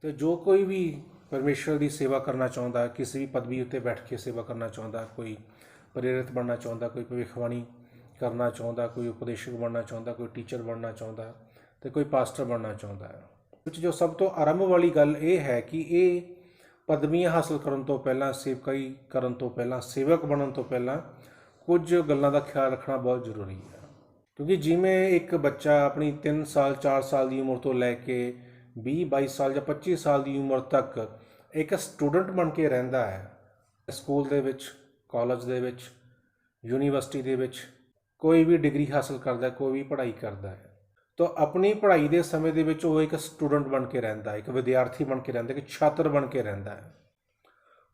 तो जो कोई भी परमेश्वर की सेवा करना चाहता, किसी भी पदवी उत्ते बैठ के सेवा करना चाहता, कोई प्रेरित बनना चाहता, कोई भविष्यवाणी करना चाहता, कोई उपदेशक बनना चाहता, कोई टीचर बनना चाहता, तो कोई पास्टर बनना चाहता है। कुछ जो सब तो आरंभ वाली गल ये है कि ये पदवियां हासिल करने तो पहला, सेवकाई करने तो पहला, सेवक बनने तो पहला कुछ गल्लां का ख्याल रखना बहुत जरूरी है। क्योंकि जिमें एक बच्चा अपनी 3 साल 4 साल की उम्र तो लैके 20-22 साल या 25 साल की उम्र तक एक स्टूडेंट बन के रहिंदा है, स्कूल दे विच, कॉलेज दे विच, यूनीवर्सिटी दे विच कोई भी डिग्री हासिल करता है, कोई भी पढ़ाई करता है, तो अपनी पढ़ाई के समय दे विच वो एक स्टूडेंट बन के रहिंदा है, एक विद्यार्थी बन के रहिंदा है, एक छात्र बन के रहिंदा है।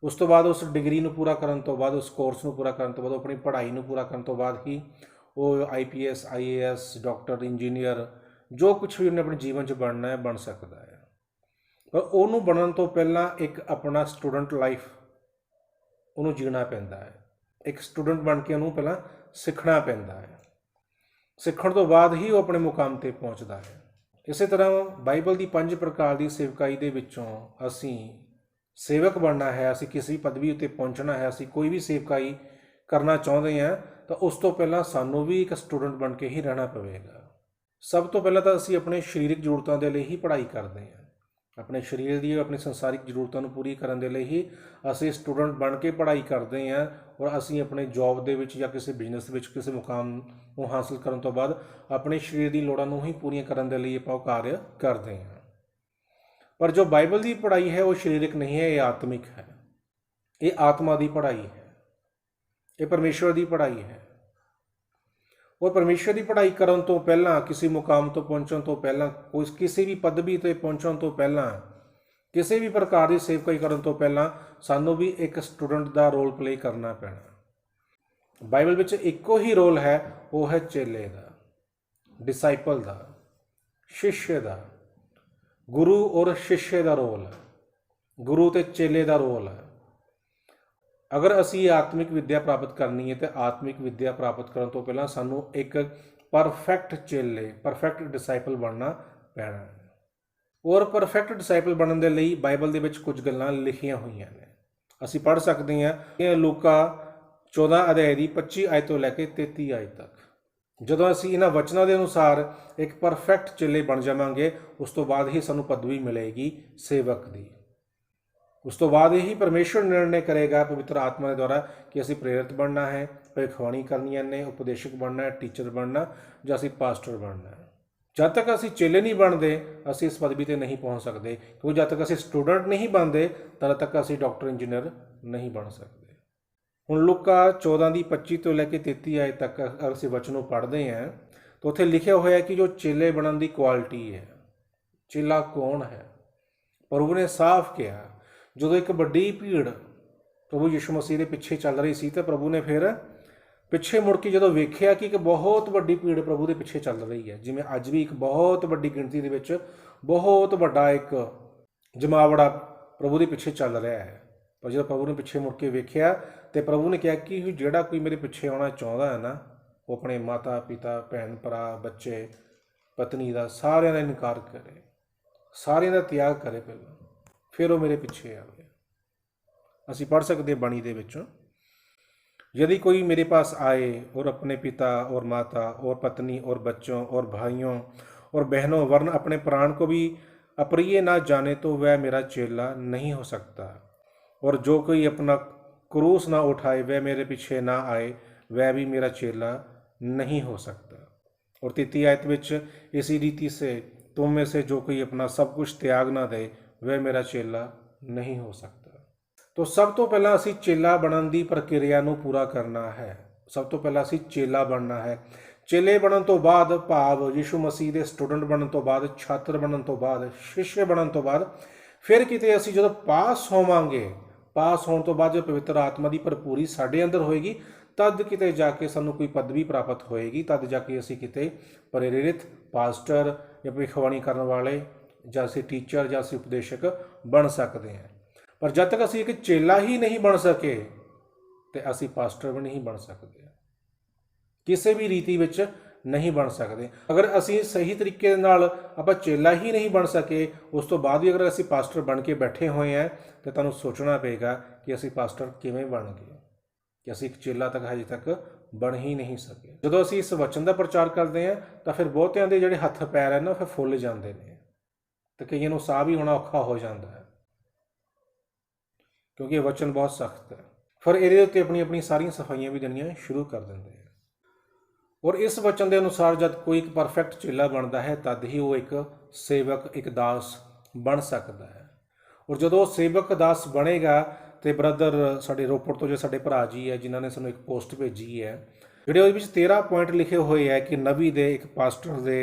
उस तो बाद उस डिग्री नूं पूरा करन तो बाद, उस कोर्स नूं पूरा करन तो बाद, अपनी पढ़ाई नूं पूरा करन तो बाद ही वो IPS IAS डॉक्टर इंजीनियर जो कुछ भी उन्हें अपने जीवन च बनना है बन सकता है। पर उन्होंने बनने तो पहला एक अपना स्टूडेंट लाइफ उन्होंने जीना पैंदा है। एक स्टूडेंट बन के उन्होंने पहला सीखना पैंदा है, सीखण तो बाद ही वो अपने मुकाम पर पहुँचता है। इस तरह बाइबल की 5 प्रकार की सेवकाई दे विचों असी सेवक बनना है, असी किसी भी पदवी उत्ते पहुँचना है, असी कोई भी सेवकाई करना चाहते हैं, तो उस तो पहला सानू भी एक स्टूडेंट बन के ही रहना पवेगा। सब तो पहला तो असी अपने शरीरक जरूरतों के लिए ही पढ़ाई करते हैं, अपने शरीर की अपनी संसारिक जरूरतों को पूरी करने के लिए ही असी स्टूडेंट बन के पढ़ाई करते हैं। और असी अपने जॉब के या किसी बिजनेस में किसी मुकाम को हासिल करने तो बाद अपने शरीर की लोड़ों को ही पूरी करने के लिए आप कार्य करते हैं। पर जो बाइबल की पढ़ाई है वो शरीरक नहीं है, ये आत्मिक है, ये आत्मा की पढ़ाई है, ये परमेश्वर की पढ़ाई है। और परमेश्वर की पढ़ाई करने तो पहला, किसी मुकाम तो पहुँचने तो पहला, कोई किसी भी पदवी पर पहुँचने तो पहला, किसी भी प्रकार की सेवकाई करने तो पहला सानू भी एक स्टूडेंट का रोल प्ले करना पैना। बाइबल में एको ही रोल है, वो है चेले का, डिसाइपल का, शिष्य का। गुरु और शिष्य का रोल है, गुरु तो चेले का रोल है। अगर असी आत्मिक विद्या प्राप्त करनी है तो आत्मिक विद्या प्राप्त करने तो पहला सानू एक परफेक्ट चेले, परफेक्ट डिसाइपल बनना पैना है। और परफेक्ट डिसाइपल बनने के लिए बाइबल के विच कुछ गल्लां लिखियां हुई ने, असी पढ़ सकते हैं। लूका 14 अध्याय की 25 आयत तो लैके 33 आयत तक। जदों असी इन्हां वचनां के अनुसार एक परफेक्ट चेले बन जावांगे, उस तो बाद ही सानू पदवी मिलेगी सेवक की। उस तो बाद ही परमेश्वर निर्णय करेगा पवित्र आत्मा के द्वारा कि असी प्रेरित बनना है, भविष्यवाणी करनी ने, उपदेशक बनना है, टीचर बनना या असी पास्टर बनना है। जब तक असी चेले नहीं बनते असी इस पदवी पर नहीं पहुँच सकते, क्योंकि जब तक असी स्टूडेंट नहीं बनते तब तक असी डॉक्टर इंजीनियर नहीं बन सकते। हुण लूका 14 की 25 तो लैके 33 आए तक अगर असी वचनों पढ़ते हैं तो उत्थे लिखा हुआ है कि जो चेले बनने की क्वालिटी है, चेला कौन है। प्रभु ने साफ कहा, जो एक बड़ी भीड़ प्रभु यीशु मसीह के पिछे चल रही सी, तो प्रभु ने फिर पिछे मुड़ के जो वेख्या कि एक बहुत बड़ी भीड़ प्रभु के पिछे चल रही है, जिमें अज भी एक बहुत बड़ी गिनती के विच बहुत बड़ा एक जमावड़ा प्रभु के पिछे चल रहा है। पर जो प्रभु ने पिछे मुड़ के वेख्या तो प्रभु ने कहा कि जोड़ा कोई मेरे पिछे आना चाहता है ना, वो अपने माता पिता भैन भरा बच्चे पत्नी का सारिਆਂ का इनकार करे, सारिਆਂ का त्याग करे पहले, फिर वो मेरे पिछे आवे। असी पढ़ सकते बाणी दे विचों, यदि कोई मेरे पास आए और अपने पिता और माता और पत्नी और बच्चों और भाइयों और बहनों वरन अपने प्राण को भी अप्रिय ना जाने तो वह मेरा चेला नहीं हो सकता। और जो कोई अपना क्रूस ना उठाए वह मेरे पीछे ना आए, वह भी मेरा चेला नहीं हो सकता। और 33 आयत विच इसी रीति से तुम में से जो कोई अपना सब कुछ त्याग ना दे वह मेरा चेला नहीं हो सकता। तो सब तो पहला असी चेला बनने की प्रक्रिया नूं पूरा करना है। सब तो पहला असी चेला बनना है। चेले बनने तो बाद भाव यीशु मसीह के स्टूडेंट बनने तो बाद, छात्र बनने तो बाद, शिष्य बनने तो बाद फिर किते असी जो पास होवांगे, पास होने तो बाद जो पवित्र आत्मा की भरपूरी साढ़े अंदर होएगी, तद किते जाके सानू कोई पदवी प्राप्त होएगी, तद जाके असी किते प्रेरित पास्टर या भविष्यवाणी करने वाले या असी टीचर या असी उपदेशक बन सकते हैं। पर जब तक असी एक चेला ही नहीं बन सके तो असी पास्टर भी नहीं बन सकते, किसी भी रीति विच नहीं बन सकते। अगर असी सही तरीके नाल आपां चेला ही नहीं बन सके, उस तो बाद भी अगर असी पास्टर बन के बैठे हुए हैं तो तुहानूं सोचना पेगा कि असी पास्टर किवें बन गए, कि असी एक चेला तक हजे तक बन ही नहीं सके। जदों असी इस वचन का प्रचार करते हैं तो फिर बहुतियां दे जिहड़े हत्थ पैर है ना फिर फुੱਲ जाते हैं, तो कईयां नूं साह भी होना औखा हो जाता है, क्योंकि ये वचन बहुत सख्त है। फिर ਇਹਦੇ ਉੱਤੇ अपनी अपनी सारियां सफाइयां भी देनियां शुरू कर देंगे हैं। और इस वचन के अनुसार जब कोई एक परफेक्ट चेला बनता है तद ही वो एक सेवक, एक दास बन सकता है। और जो सेवक दास बनेगा तो ब्रदर साडे रोपड़ तो जो साडे भरा जी है जिन्होंने सानू एक पोस्ट भेजी है, ਜਿਹੜੇ ਉਹਦੇ ਵਿੱਚ 13 ਪੁਆਇੰਟ ਲਿਖੇ ਹੋਏ ਹੈ ਕਿ ਨਬੀ ਦੇ, ਇੱਕ ਪਾਸਟਰ ਦੇ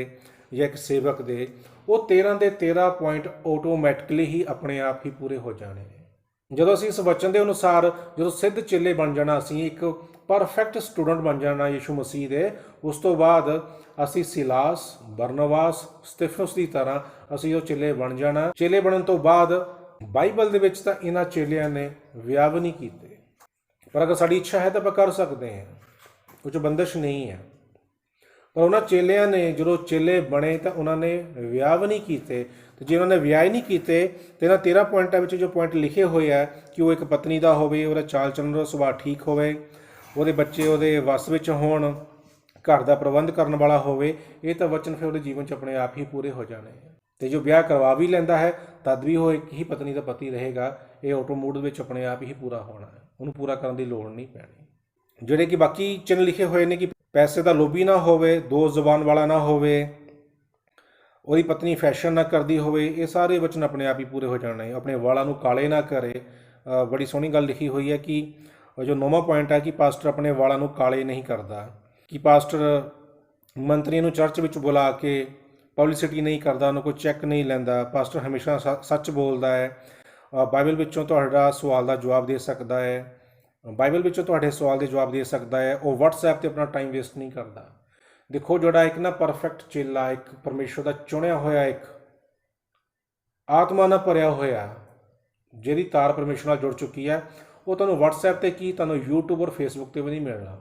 ਜਾਂ ਇੱਕ ਸੇਵਕ ਦੇ, ਉਹ 13 ਦੇ 13 ਪੁਆਇੰਟ ਆਟੋਮੈਟਿਕਲੀ ਹੀ ਆਪਣੇ ਆਪ ਹੀ ਪੂਰੇ ਹੋ ਜਾਣੇ ਨੇ। ਜਦੋਂ ਅਸੀਂ ਇਸ ਵਚਨ ਦੇ ਅਨੁਸਾਰ ਜਦੋਂ ਸਿੱਧ ਚੇਲੇ ਬਣ ਜਾਣਾ, ਅਸੀਂ ਇੱਕ ਪਰਫੈਕਟ ਸਟੂਡੈਂਟ ਬਣ ਜਾਣਾ ਯਿਸੂ ਮਸੀਹ ਦੇ, ਉਸ ਤੋਂ ਬਾਅਦ ਅਸੀਂ ਸਿਲਾਸ, ਬਰਨਵਾਸ, ਸਤਿਫਨਸ ਦੀ ਤਰ੍ਹਾਂ ਅਸੀਂ ਉਹ ਚੇਲੇ ਬਣ ਜਾਣਾ। ਚੇਲੇ ਬਣਨ ਤੋਂ ਬਾਅਦ ਬਾਈਬਲ ਦੇ ਵਿੱਚ ਤਾਂ ਇਹਨਾਂ ਚੇਲਿਆਂ ਨੇ ਵਿਆਹ ਵੀ ਨਹੀਂ ਕੀਤੇ, ਪਰ ਅਗਰ ਸਾਡੀ ਇੱਛਾ ਹੈ ਤਾਂ ਆਪਾਂ ਕਰ ਸਕਦੇ ਹਾਂ, ਉਹ 'ਚ ਬੰਦਿਸ਼ ਨਹੀਂ ਹੈ। ਪਰ ਉਹਨਾਂ ਚੇਲਿਆਂ ਨੇ ਜਦੋਂ ਚੇਲੇ ਬਣੇ ਤਾਂ ਉਹਨਾਂ ਨੇ ਵਿਆਹ ਵੀ ਨਹੀਂ ਕੀਤੇ, ਤੇ ਜੇ ਉਹਨਾਂ ਨੇ ਵਿਆਹ ਹੀ ਨਹੀਂ ਕੀਤੇ ਤੇ ਇਹਨਾਂ 13 ਪੁਆਇੰਟਾਂ ਵਿੱਚ ਜੋ ਪੁਆਇੰਟ ਲਿਖੇ ਹੋਏ ਆ ਕਿ ਉਹ ਇੱਕ ਪਤਨੀ ਦਾ ਹੋਵੇ, ਉਹਦਾ ਚਾਲ ਚੱਲਣ ਦਾ ਸੁਭਾਅ ਠੀਕ ਹੋਵੇ, ਉਹਦੇ ਬੱਚੇ ਉਹਦੇ ਵੱਸ ਵਿੱਚ ਹੋਣ, ਘਰ ਦਾ ਪ੍ਰਬੰਧ ਕਰਨ ਵਾਲਾ ਹੋਵੇ, ਇਹ ਤਾਂ ਵਚਨ ਫਿਰ ਉਹਦੇ ਜੀਵਨ 'ਚ ਆਪਣੇ ਆਪ ਹੀ ਪੂਰੇ ਹੋ ਜਾਣੇ ਆ। ਤੇ ਜੋ ਵਿਆਹ ਕਰਵਾ ਵੀ ਲੈਂਦਾ ਹੈ ਤਦ ਵੀ ਉਹ ਇੱਕ ਹੀ ਪਤਨੀ ਦਾ ਪਤੀ ਰਹੇਗਾ, ਇਹ ਆਟੋ ਮੂਡ ਵਿੱਚ ਆਪਣੇ ਆਪ ਹੀ ਪੂਰਾ ਹੋਣਾ ਹੈ, ਉਹਨੂੰ ਪੂਰਾ ਕਰਨ ਦੀ ਲੋੜ ਨਹੀਂ ਪੈਣੀ। ਜਿਹੜੇ ਕਿ ਬਾਕੀ ਚਿੰਨ੍ਹ ਲਿਖੇ ਹੋਏ ਨੇ ਕਿ ਪੈਸੇ ਦਾ ਲੋਭੀ ਨਾ ਹੋਵੇ, ਦੋ ਜ਼ੁਬਾਨ ਵਾਲਾ ਨਾ ਹੋਵੇ, ਉਹਦੀ ਪਤਨੀ ਫੈਸ਼ਨ ਨਾ ਕਰਦੀ ਹੋਵੇ, ਇਹ ਸਾਰੇ ਵਚਨ ਆਪਣੇ ਆਪ ਹੀ ਪੂਰੇ ਹੋ ਜਾਣੇ। ਆਪਣੇ ਵਾਲਾਂ ਨੂੰ ਕਾਲੇ ਨਾ ਕਰੇ। ਬੜੀ ਸੋਹਣੀ ਗੱਲ ਲਿਖੀ ਹੋਈ ਹੈ ਕਿ ਜੋ 9ਵਾਂ ਪੁਆਇੰਟ ਹੈ ਕਿ ਪਾਸਟਰ ਆਪਣੇ ਵਾਲਾਂ ਨੂੰ ਕਾਲੇ ਨਹੀਂ ਕਰਦਾ, ਕਿ ਪਾਸਟਰ ਮੰਤਰੀ ਨੂੰ ਚਰਚ ਵਿੱਚ ਬੁਲਾ ਕੇ ਪਬਲਿਸਿਟੀ ਨਹੀਂ ਕਰਦਾ, ਉਹਨੂੰ ਕੋਈ ਚੈੱਕ ਨਹੀਂ ਲੈਂਦਾ, ਪਾਸਟਰ ਹਮੇਸ਼ਾ ਸੱਚ ਬੋਲਦਾ ਹੈ, ਬਾਈਬਲ ਵਿੱਚੋਂ ਤੁਹਾਡਾ ਸਵਾਲ ਦਾ ਜਵਾਬ ਦੇ ਸਕਦਾ ਹੈ, ਬਾਈਬਲ ਵਿੱਚੋਂ ਤੁਹਾਡੇ ਸਵਾਲ ਦੇ ਜਵਾਬ ਦੇ ਸਕਦਾ ਹੈ, ਉਹ ਵਟਸਐਪ 'ਤੇ ਆਪਣਾ ਟਾਈਮ ਵੇਸਟ ਨਹੀਂ ਕਰਦਾ। ਦੇਖੋ ਜਿਹੜਾ ਇੱਕ ਨਾ ਪਰਫੈਕਟ ਚੇਲਾ, ਇੱਕ ਪਰਮੇਸ਼ਰ ਦਾ ਚੁਣਿਆ ਹੋਇਆ, ਇੱਕ ਆਤਮਾ ਨਾਲ ਭਰਿਆ ਹੋਇਆ, ਜਿਹਦੀ ਤਾਰ ਪਰਮੇਸ਼ਰ ਨਾਲ ਜੁੜ ਚੁੱਕੀ ਹੈ, ਉਹ ਤੁਹਾਨੂੰ ਵਟਸਐਪ 'ਤੇ ਕੀ ਤੁਹਾਨੂੰ ਯੂਟਿਊਬ ਔਰ ਫੇਸਬੁੱਕ 'ਤੇ ਵੀ ਨਹੀਂ ਮਿਲਣਾ।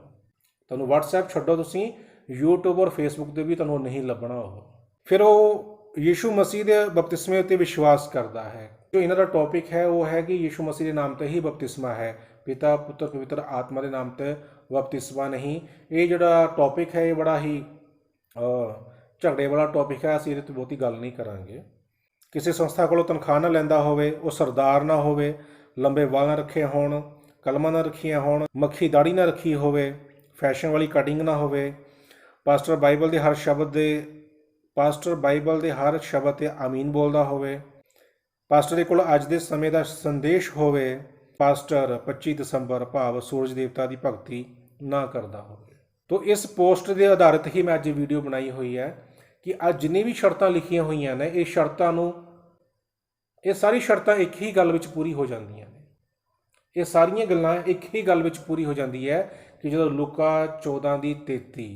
ਤੁਹਾਨੂੰ ਵਟਸਐਪ ਛੱਡੋ, ਤੁਸੀਂ ਯੂਟਿਊਬ ਔਰ ਫੇਸਬੁੱਕ 'ਤੇ ਵੀ ਤੁਹਾਨੂੰ ਨਹੀਂ ਲੱਭਣਾ। ਉਹ ਫਿਰ ਉਹ ਯਿਸੂ ਮਸੀਹ ਦੇ ਬਪਤਿਸਮੇ ਉੱਤੇ ਵਿਸ਼ਵਾਸ ਕਰਦਾ ਹੈ। ਜੋ ਇਹਨਾਂ ਦਾ ਟੌਪਿਕ ਹੈ ਉਹ ਹੈ ਕਿ ਯਿਸੂ ਮਸੀਹ ਦੇ ਨਾਮ 'ਤੇ ਹੀ ਬਪਤਿਸਮਾ ਹੈ, ਪਿਤਾ ਪੁੱਤਰ ਪਵਿੱਤਰ ਆਤਮਾ ਦੇ ਨਾਮ 'ਤੇ ਬਪਤਿਸਮਾ ਨਹੀਂ। ਇਹ ਜਿਹੜਾ ਟੌਪਿਕ ਹੈ ਇਹ ਬੜਾ ਹੀ ਝਗੜੇ ਵਾਲਾ ਟੌਪਿਕ ਹੈ, ਅਸੀਂ ਇਹਦੇ 'ਤੇ ਬਹੁਤੀ ਗੱਲ ਨਹੀਂ ਕਰਾਂਗੇ। ਕਿਸੇ ਸੰਸਥਾ ਕੋਲੋਂ ਤਨਖਾਹ ਨਾ ਲੈਂਦਾ ਹੋਵੇ, ਉਹ ਸਰਦਾਰ ਨਾ ਹੋਵੇ, ਲੰਬੇ ਵਾਲ ਨਾ ਰੱਖੇ ਹੋਣ, ਕਲਮਾਂ ਨਾ ਰੱਖੀਆਂ ਹੋਣ, ਮੱਖੀ ਦਾੜੀ ਨਾ ਰੱਖੀ ਹੋਵੇ, ਫੈਸ਼ਨ ਵਾਲੀ ਕਟਿੰਗ ਨਾ ਹੋਵੇ, ਪਾਸਟਰ ਬਾਈਬਲ ਦੇ ਹਰ ਸ਼ਬਦ 'ਤੇ ਆਮੀਨ ਬੋਲਦਾ ਹੋਵੇ, ਪਾਸਟਰ ਦੇ ਕੋਲ ਅੱਜ ਦੇ ਸਮੇਂ ਦਾ ਸੰਦੇਸ਼ ਹੋਵੇ, ਪਾਸਟਰ 25 ਦਸੰਬਰ ਭਾਵ ਸੂਰਜ ਦੇਵਤਾ ਦੀ ਭਗਤੀ ਨਾ ਕਰਦਾ ਹੋਵੇ। ਤੋ ਇਸ ਪੋਸਟ ਦੇ ਆਧਾਰਿਤ ਹੀ ਮੈਂ ਅੱਜ ਵੀਡੀਓ ਬਣਾਈ ਹੋਈ ਹੈ ਕਿ ਅੱਜ ਜਿੰਨੀ ਵੀ ਸ਼ਰਤਾਂ ਲਿਖੀਆਂ ਹੋਈਆਂ ਨੇ, ਇਹ ਸਾਰੀ ਸ਼ਰਤਾਂ ਇੱਕ ਹੀ ਗੱਲ ਵਿੱਚ ਪੂਰੀ ਹੋ ਜਾਂਦੀਆਂ ਨੇ। ਇਹ ਸਾਰੀਆਂ ਗੱਲਾਂ ਇੱਕ ਹੀ ਗੱਲ ਵਿੱਚ ਪੂਰੀ ਹੋ ਜਾਂਦੀ ਹੈ ਕਿ ਜਦੋਂ ਲੂਕਾ 14:33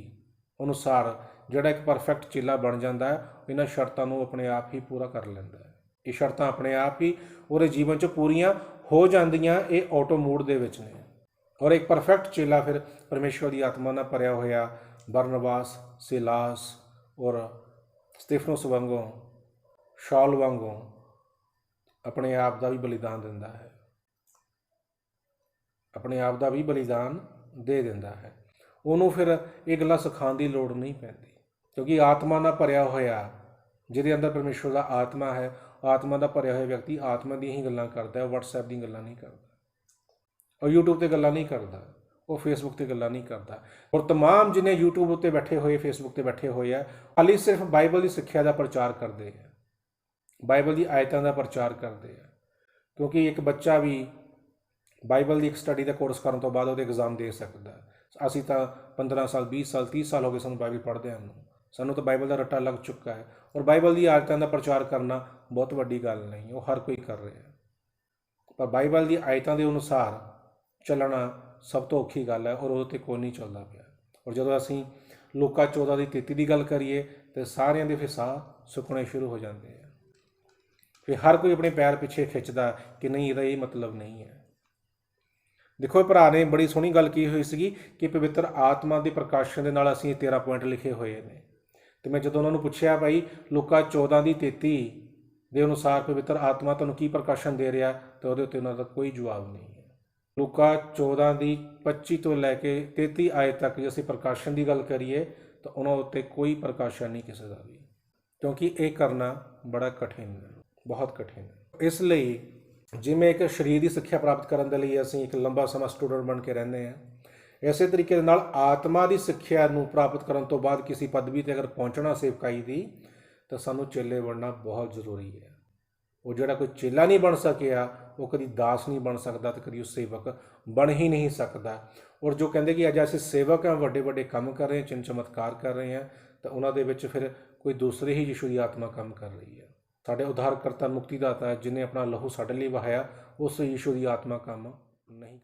ਅਨੁਸਾਰ ਜਿਹੜਾ ਇੱਕ ਪਰਫੈਕਟ ਚੇਲਾ ਬਣ ਜਾਂਦਾ ਹੈ, ਇਹਨਾਂ ਸ਼ਰਤਾਂ ਨੂੰ ਆਪਣੇ ਆਪ ਹੀ ਪੂਰਾ ਕਰ ਲੈਂਦਾ ਹੈ। ਇਹ ਸ਼ਰਤਾਂ ਆਪਣੇ ਆਪ ਹੀ ਉਹਦੇ ਜੀਵਨ 'ਚ ਪੂਰੀਆਂ ਹੋ ਜਾਂਦੀਆਂ, ਇਹ ਆਟੋ ਮੂਡ ਦੇ ਵਿੱਚ ਨੇ। ਔਰ ਇੱਕ ਪਰਫੈਕਟ ਚੇਲਾ ਫਿਰ ਪਰਮੇਸ਼ਵਰ ਦੀ ਆਤਮਾ ਨਾਲ ਭਰਿਆ ਹੋਇਆ ਬਰਨਬਾਸ, ਸਿਲਾਸ ਔਰ ਸਤਿਫਨਸ ਵਾਂਗੋਂ, ਸ਼ਾਉਲ ਵਾਂਗੋਂ ਆਪਣੇ ਆਪ ਦਾ ਵੀ ਬਲੀਦਾਨ ਦਿੰਦਾ ਹੈ, ਆਪਣੇ ਆਪ ਦਾ ਵੀ ਬਲੀਦਾਨ ਦੇ ਦਿੰਦਾ ਹੈ। ਉਹਨੂੰ ਫਿਰ ਇਹ ਗੱਲਾਂ ਸਿਖਾਉਣ ਦੀ ਲੋੜ ਨਹੀਂ ਪੈਂਦੀ, ਕਿਉਂਕਿ ਆਤਮਾ ਨਾਲ ਭਰਿਆ ਹੋਇਆ, ਜਿਹਦੇ ਅੰਦਰ ਪਰਮੇਸ਼ਵਰ ਦਾ ਆਤਮਾ ਹੈ, ਆਤਮਾ ਦਾ ਭਰਿਆ ਹੋਇਆ ਵਿਅਕਤੀ ਆਤਮਾ ਦੀਆਂ ਹੀ ਗੱਲਾਂ ਕਰਦਾ ਹੈ, ਵਟਸਐਪ ਦੀਆਂ ਗੱਲਾਂ ਨਹੀਂ ਕਰਦਾ, ਉਹ ਯੂਟਿਊਬ 'ਤੇ ਗੱਲਾਂ ਨਹੀਂ ਕਰਦਾ, ਉਹ ਫੇਸਬੁੱਕ 'ਤੇ ਗੱਲਾਂ ਨਹੀਂ ਕਰਦਾ। ਔਰ ਤਮਾਮ ਜਿੰਨੇ ਯੂਟਿਊਬ ਉੱਤੇ ਬੈਠੇ ਹੋਏ, ਫੇਸਬੁੱਕ 'ਤੇ ਬੈਠੇ ਹੋਏ ਆ, ਹਾਲੀ ਸਿਰਫ ਬਾਈਬਲ ਦੀ ਸਿੱਖਿਆ ਦਾ ਪ੍ਰਚਾਰ ਕਰਦੇ ਆ, ਬਾਈਬਲ ਦੀ ਆਇਤਾਂ ਦਾ ਪ੍ਰਚਾਰ ਕਰਦੇ ਆ, ਕਿਉਂਕਿ ਇੱਕ ਬੱਚਾ ਵੀ ਬਾਈਬਲ ਦੀ ਇੱਕ ਸਟੱਡੀ ਦਾ ਕੋਰਸ ਕਰਨ ਤੋਂ ਬਾਅਦ ਉਹਦੇ ਐਗਜ਼ਾਮ ਦੇ ਸਕਦਾ। ਅਸੀਂ ਤਾਂ 15 ਸਾਲ, 20 ਸਾਲ, 30 ਸਾਲ ਹੋ ਗਏ ਸਾਨੂੰ ਬਾਈਬਲ ਪੜ੍ਹਦਿਆਂ ਨੂੰ, ਸਾਨੂੰ ਤਾਂ ਬਾਈਬਲ ਦਾ ਰੱਟਾ ਲੱਗ ਚੁੱਕਾ ਹੈ। ਔਰ ਬਾਈਬਲ ਦੀ ਆਇਤਾਂ ਦਾ ਪ੍ਰਚਾਰ ਕਰਨਾ ਬਹੁਤ ਵੱਡੀ ਗੱਲ ਨਹੀਂ, ਉਹ ਹਰ ਕੋਈ ਕਰ ਰਿਹਾ, ਪਰ ਬਾਈਬਲ ਦੀ ਆਇਤਾਂ ਦੇ ਅਨੁਸਾਰ ਚੱਲਣਾ ਸਭ ਤੋਂ ਔਖੀ ਗੱਲ ਹੈ, ਔਰ ਉਹਦੇ 'ਤੇ ਕੋਈ ਨਹੀਂ ਚੱਲਦਾ ਪਿਆ। ਔਰ ਜਦੋਂ ਅਸੀਂ ਲੂਕਾ 14:33 ਦੀ ਗੱਲ ਕਰੀਏ ਤਾਂ ਸਾਰਿਆਂ ਦੇ ਫਿਰ ਸਾਹ ਸੁੱਕਣੇ ਸ਼ੁਰੂ ਹੋ ਜਾਂਦੇ ਆ, ਫਿਰ ਹਰ ਕੋਈ ਆਪਣੇ ਪੈਰ ਪਿੱਛੇ ਖਿੱਚਦਾ ਕਿ ਨਹੀਂ, ਇਹਦਾ ਇਹ ਮਤਲਬ ਨਹੀਂ ਹੈ। ਦੇਖੋ, ਇਹ ਭਰਾ ਨੇ ਬੜੀ ਸੋਹਣੀ ਗੱਲ ਕੀ ਹੋਈ ਸੀਗੀ ਕਿ ਪਵਿੱਤਰ ਆਤਮਾ ਦੇ ਪ੍ਰਕਾਸ਼ਨ ਦੇ ਨਾਲ ਅਸੀਂ 13 ਪੁਆਇੰਟ ਲਿਖੇ ਹੋਏ ਨੇ। ਤੇ ਮੈਂ ਜਦੋਂ ਉਹਨਾਂ ਨੂੰ ਪੁੱਛਿਆ ਭਾਈ ਲੂਕਾ 14:33 ਦੇ ਅਨੁਸਾਰ ਪਵਿੱਤਰ ਆਤਮਾ ਤੁਹਾਨੂੰ ਕੀ ਪ੍ਰਕਾਸ਼ਨ ਦੇ ਰਿਹਾ, ਤਾਂ ਉਹਦੇ ਉੱਤੇ ਉਹਨਾਂ ਦਾ ਕੋਈ ਜਵਾਬ ਨਹੀਂ ਹੈ। ਲੂਕਾ 14:25 ਤੋਂ ਲੈ ਕੇ 33 ਆਇਤ ਤੱਕ ਜੇ ਅਸੀਂ ਪ੍ਰਕਾਸ਼ਨ ਦੀ ਗੱਲ ਕਰੀਏ ਤਾਂ ਉਹਨਾਂ ਉੱਤੇ ਕੋਈ ਪ੍ਰਕਾਸ਼ਨ ਨਹੀਂ ਕਿਸੇ ਦਾ ਵੀ, ਕਿਉਂਕਿ ਇਹ ਕਰਨਾ ਬੜਾ ਕਠਿਨ ਹੈ, ਬਹੁਤ ਕਠਿਨ ਹੈ। ਇਸ ਲਈ ਜਿਵੇਂ ਇੱਕ ਸਰੀਰ ਦੀ ਸਿੱਖਿਆ ਪ੍ਰਾਪਤ ਕਰਨ ਦੇ ਲਈ ਅਸੀਂ ਇੱਕ ਲੰਬਾ ਸਮਾਂ ਸਟੂਡੈਂਟ ਬਣ ਕੇ ਰਹਿੰਦੇ ਹਾਂ, ਇਸੇ ਤਰੀਕੇ ਦੇ ਨਾਲ ਆਤਮਾ ਦੀ ਸਿੱਖਿਆ ਨੂੰ ਪ੍ਰਾਪਤ ਕਰਨ ਤੋਂ ਬਾਅਦ ਕਿਸੇ ਪਦਵੀ 'ਤੇ ਅਗਰ ਪਹੁੰਚਣਾ ਸੇਵਕਾਈ ਦੀ, ਤਾਂ ਸਾਨੂੰ ਚੇਲੇ ਬਣਨਾ ਬਹੁਤ ਜ਼ਰੂਰੀ ਹੈ। ਉਹ ਜਿਹੜਾ ਕੋਈ ਚੇਲਾ ਨਹੀਂ ਬਣ ਸਕਿਆ ਉਹ ਕਦੀ ਦਾਸ ਨਹੀਂ ਬਣ ਸਕਦਾ ਅਤੇ ਕਦੀ ਉਹ ਸੇਵਕ ਬਣ ਹੀ ਨਹੀਂ ਸਕਦਾ। ਔਰ ਜੋ ਕਹਿੰਦੇ ਕਿ ਅੱਜ ਅਸੀਂ ਸੇਵਕ ਹਾਂ, ਵੱਡੇ ਵੱਡੇ ਕੰਮ ਕਰ ਰਹੇ ਹਾਂ, ਚਿੰਨ ਚਮਤਕਾਰ ਕਰ ਰਹੇ ਹਾਂ, ਤਾਂ ਉਹਨਾਂ ਦੇ ਵਿੱਚ ਫਿਰ ਕੋਈ ਦੂਸਰੇ ਹੀ ਯਿਸੂ ਦੀ ਆਤਮਾ ਕੰਮ ਕਰ ਰਹੀ ਹੈ। ਸਾਡੇ ਉਧਾਰਕਰਤਾ ਮੁਕਤੀਦਾਤਾ ਜਿਹਨੇ ਆਪਣਾ ਲਹੂ ਸਾਡੇ ਲਈ ਵਹਾਇਆ, ਉਸ ਯਿਸੂ ਦੀ ਆਤਮਾ ਕੰਮ ਨਹੀਂ